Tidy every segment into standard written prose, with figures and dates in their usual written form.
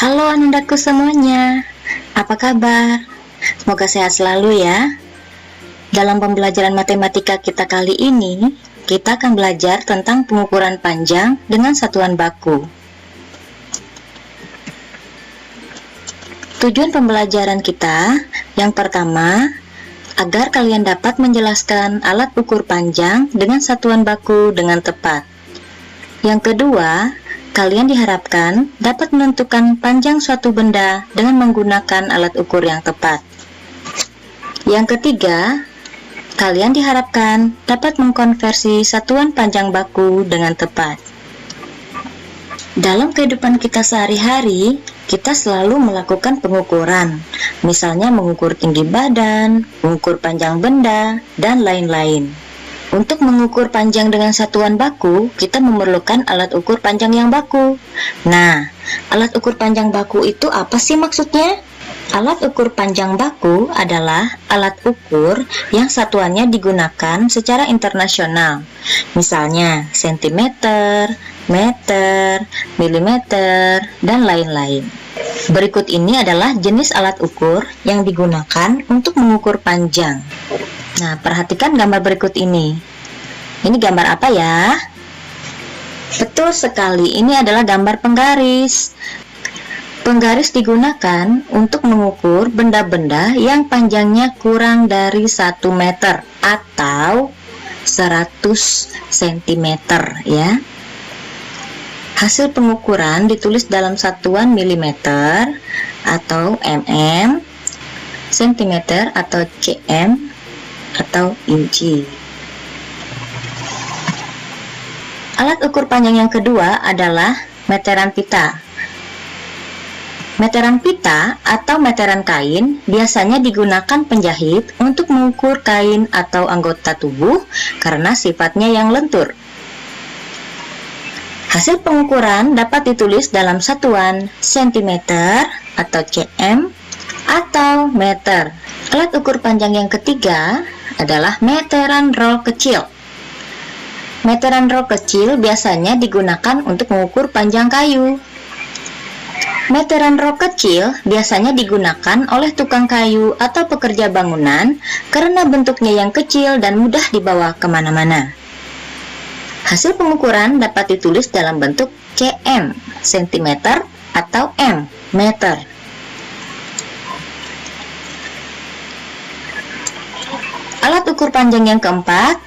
Halo anandaku semuanya, apa kabar? Semoga sehat selalu ya. Dalam pembelajaran matematika kita kali ini, kita akan belajar tentang pengukuran panjang dengan satuan baku. Tujuan pembelajaran kita, yang pertama, agar kalian dapat menjelaskan alat ukur panjang dengan satuan baku dengan tepat. Yang kedua, kalian diharapkan dapat menentukan panjang suatu benda dengan menggunakan alat ukur yang tepat. Yang ketiga, kalian diharapkan dapat mengkonversi satuan panjang baku dengan tepat. Dalam kehidupan kita sehari-hari, kita selalu melakukan pengukuran, misalnya mengukur tinggi badan, mengukur panjang benda, dan lain-lain. Untuk mengukur panjang dengan satuan baku, kita memerlukan alat ukur panjang yang baku. Nah, alat ukur panjang baku itu apa sih maksudnya? Alat ukur panjang baku adalah alat ukur yang satuannya digunakan secara internasional. Misalnya, sentimeter, meter, milimeter, dan lain-lain. Berikut ini adalah jenis alat ukur yang digunakan untuk mengukur panjang. Nah, perhatikan gambar berikut ini. Ini gambar apa ya? Betul sekali, ini adalah gambar penggaris. Penggaris digunakan untuk mengukur benda-benda yang panjangnya kurang dari 1 meter atau 100 cm ya. Hasil pengukuran ditulis dalam satuan milimeter atau mm, sentimeter atau cm, atau inci. Alat ukur panjang yang kedua adalah meteran pita. Meteran pita atau meteran kain biasanya digunakan penjahit untuk mengukur kain atau anggota tubuh karena sifatnya yang lentur. Hasil pengukuran dapat ditulis dalam satuan sentimeter atau cm atau meter. Alat ukur panjang yang ketiga adalah meteran roll kecil. Meteran roll kecil biasanya digunakan untuk mengukur panjang kayu. Meteran roll kecil biasanya digunakan oleh tukang kayu atau pekerja bangunan karena bentuknya yang kecil dan mudah dibawa kemana-mana. Hasil pengukuran dapat ditulis dalam bentuk cm, sentimeter, atau m, meter. Alat ukur panjang yang keempat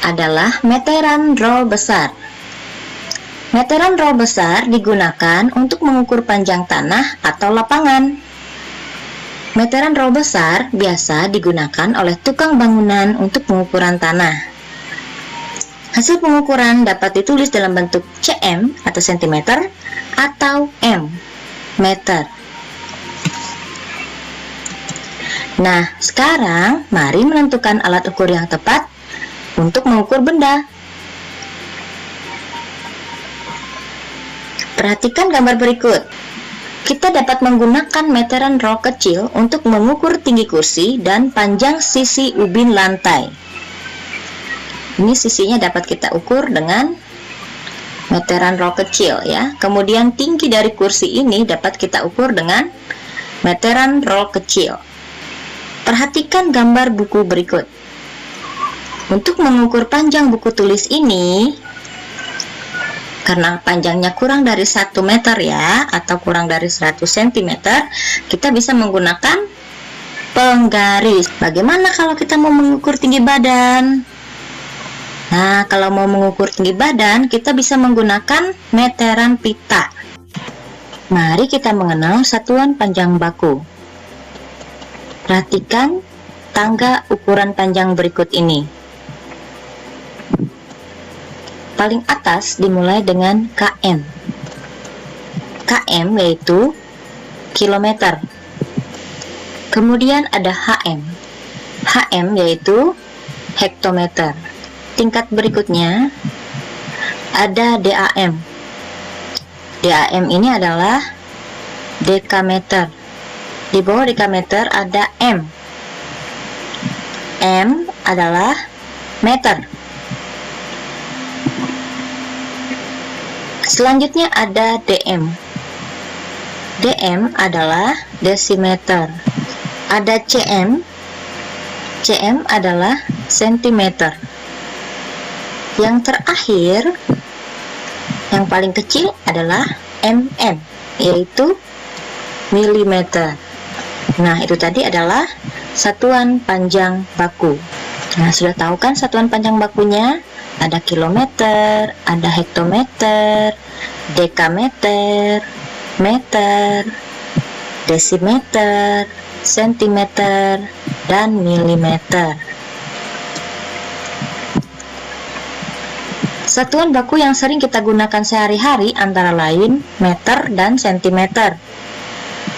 adalah meteran roll besar. Meteran roll besar digunakan untuk mengukur panjang tanah atau lapangan. Meteran roll besar biasa digunakan oleh tukang bangunan untuk pengukuran tanah. Hasil pengukuran dapat ditulis dalam bentuk cm atau sentimeter atau m, meter. Nah, sekarang mari menentukan alat ukur yang tepat untuk mengukur benda. Perhatikan gambar berikut. Kita dapat menggunakan meteran roll kecil untuk mengukur tinggi kursi dan panjang sisi ubin lantai. Ini sisinya dapat kita ukur dengan meteran roll kecil ya. Kemudian tinggi dari kursi ini dapat kita ukur dengan meteran roll kecil. Perhatikan gambar buku berikut. Untuk mengukur panjang buku tulis ini, karena panjangnya kurang dari 1 meter ya, atau kurang dari 100 cm, kita bisa menggunakan penggaris. Bagaimana kalau kita mau mengukur tinggi badan? Nah, kalau mau mengukur tinggi badan, kita bisa menggunakan meteran pita. Mari kita mengenal satuan panjang baku. Perhatikan tangga ukuran panjang berikut ini. Paling atas dimulai dengan km. Km yaitu kilometer. Kemudian ada hm. hm yaitu hektometer. Tingkat berikutnya ada dam. Dam ini adalah dekameter. Di bawah dekameter ada m. M adalah meter. Selanjutnya ada dm. DM adalah desimeter. Ada cm. Cm adalah sentimeter. Yang terakhir, yang paling kecil adalah mm, yaitu milimeter. Nah, itu tadi adalah satuan panjang baku. Nah, sudah tahu kan satuan panjang bakunya? Ada kilometer, ada hektometer, dekameter, meter, desimeter, sentimeter, dan milimeter. Satuan baku yang sering kita gunakan sehari-hari antara lain meter dan sentimeter.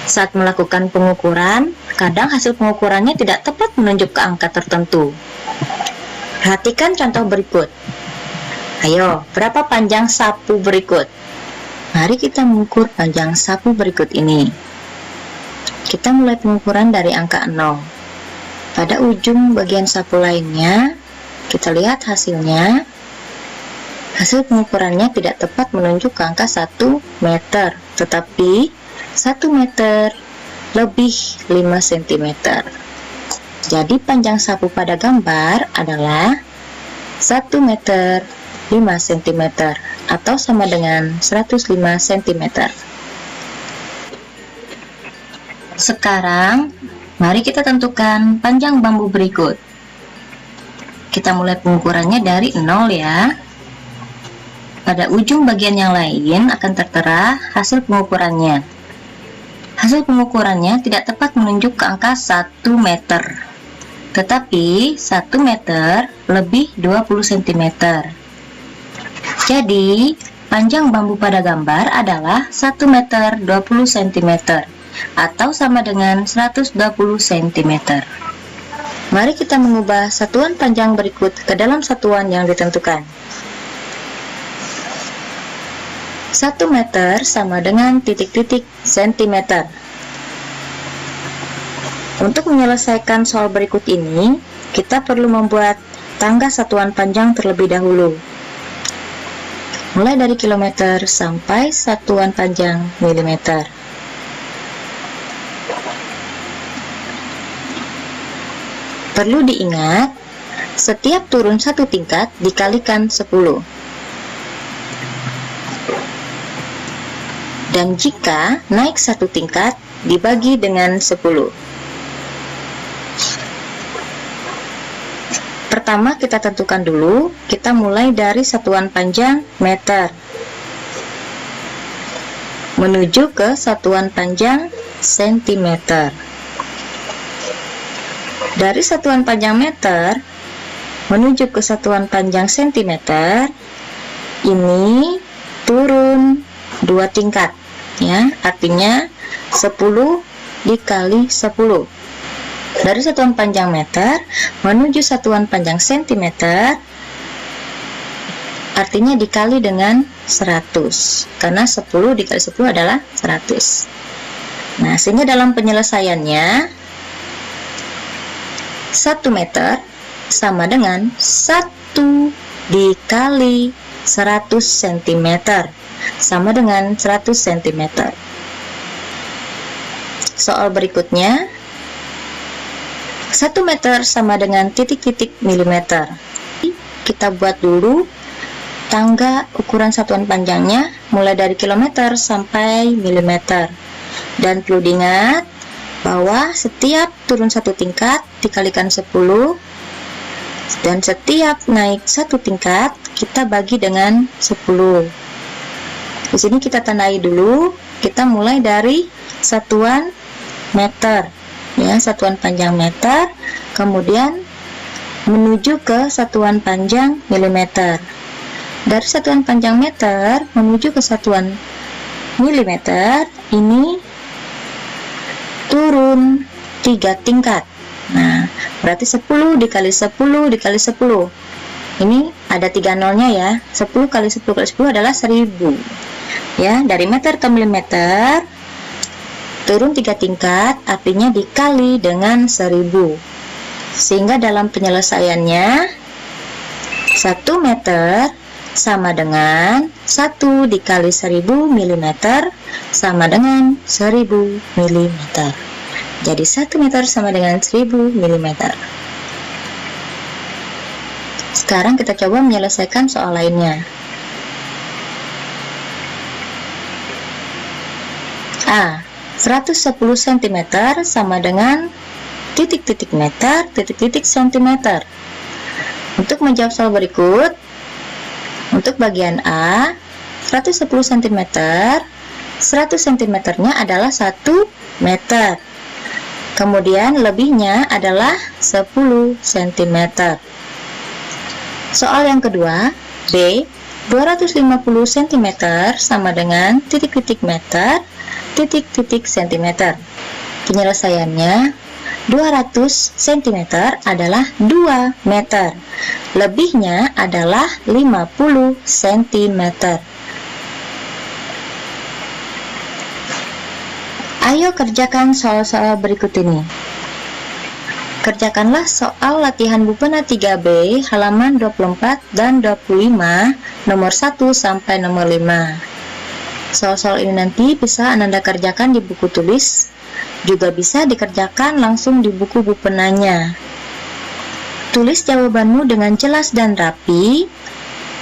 Saat melakukan pengukuran, kadang hasil pengukurannya tidak tepat menunjuk ke angka tertentu. Perhatikan contoh berikut. Ayo, berapa panjang sapu berikut? Mari kita mengukur panjang sapu berikut ini. Kita mulai pengukuran dari angka 0. Pada ujung bagian sapu lainnya, kita lihat hasilnya. Hasil pengukurannya tidak tepat menunjuk ke angka 1 meter, tetapi 1 meter lebih 5 cm. Jadi panjang sapu pada gambar adalah 1 meter 5 cm atau sama dengan 105 cm. Sekarang, mari kita tentukan panjang bambu berikut. Kita mulai pengukurannya dari 0 ya. Pada ujung bagian yang lain akan tertera hasil pengukurannya. Hasil pengukurannya tidak tepat menunjuk ke angka 1 meter, tetapi 1 meter lebih 20 cm. Jadi, panjang bambu pada gambar adalah 1 meter 20 cm atau sama dengan 120 cm. Mari kita mengubah satuan panjang berikut ke dalam satuan yang ditentukan. 1 meter sama dengan titik-titik sentimeter. Untuk menyelesaikan soal berikut ini, kita perlu membuat tangga satuan panjang terlebih dahulu. Mulai dari kilometer sampai satuan panjang milimeter. Perlu diingat, setiap turun satu tingkat dikalikan 10. Dan jika naik satu tingkat dibagi dengan 10. Pertama kita tentukan dulu, kita mulai dari satuan panjang meter menuju ke satuan panjang sentimeter. Dari satuan panjang meter menuju ke satuan panjang sentimeter, ini turun 2 tingkat ya, artinya 10 dikali 10. Dari satuan panjang meter menuju satuan panjang sentimeter, artinya dikali dengan 100, karena 10 dikali 10 adalah 100. Nah, sehingga dalam penyelesaiannya 1 meter sama dengan 1 dikali 100 cm sama dengan 100 cm. Soal berikutnya, 1 meter sama dengan titik-titik milimeter. Kita buat dulu tangga ukuran satuan panjangnya mulai dari kilometer sampai milimeter. Dan perlu diingat bahwa setiap turun satu tingkat dikalikan 10, dan setiap naik satu tingkat kita bagi dengan 10. Di sini kita tandai dulu, kita mulai dari satuan meter ya, satuan panjang meter, kemudian menuju ke satuan panjang milimeter. Dari satuan panjang meter menuju ke satuan milimeter, ini turun 3 tingkat. Nah, berarti 10 dikali 10 dikali 10. Ini ada 3 nolnya ya. 10 kali 10 kali 10 adalah 1000. Ya, dari meter ke milimeter turun 3 tingkat, artinya dikali dengan 1000. Sehingga dalam penyelesaiannya 1 meter sama dengan 1 dikali 1000 mm sama dengan 1000 mm. Jadi 1 meter sama dengan 1000 mm. Sekarang kita coba menyelesaikan soal lainnya. A. 110 cm sama dengan titik-titik meter, titik-titik cm. Untuk menjawab soal berikut, untuk bagian A, 110 cm, 100 cm-nya adalah 1 meter. Kemudian lebihnya adalah 10 cm. Soal yang kedua, B, 250 cm sama dengan titik-titik meter, titik-titik cm. Penyelesaiannya, 200 cm adalah 2 meter. Lebihnya adalah 50 cm. Ayo kerjakan soal-soal berikut ini. Kerjakanlah soal latihan Bupena 3B halaman 24 dan 25 nomor 1 sampai nomor 5. Soal-soal ini nanti bisa Ananda kerjakan di buku tulis, juga bisa dikerjakan langsung di buku Bupenanya. Tulis jawabanmu dengan jelas dan rapi,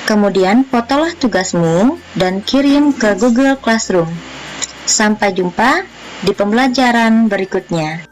kemudian fotolah tugasmu dan kirim ke Google Classroom. Sampai jumpa di pembelajaran berikutnya.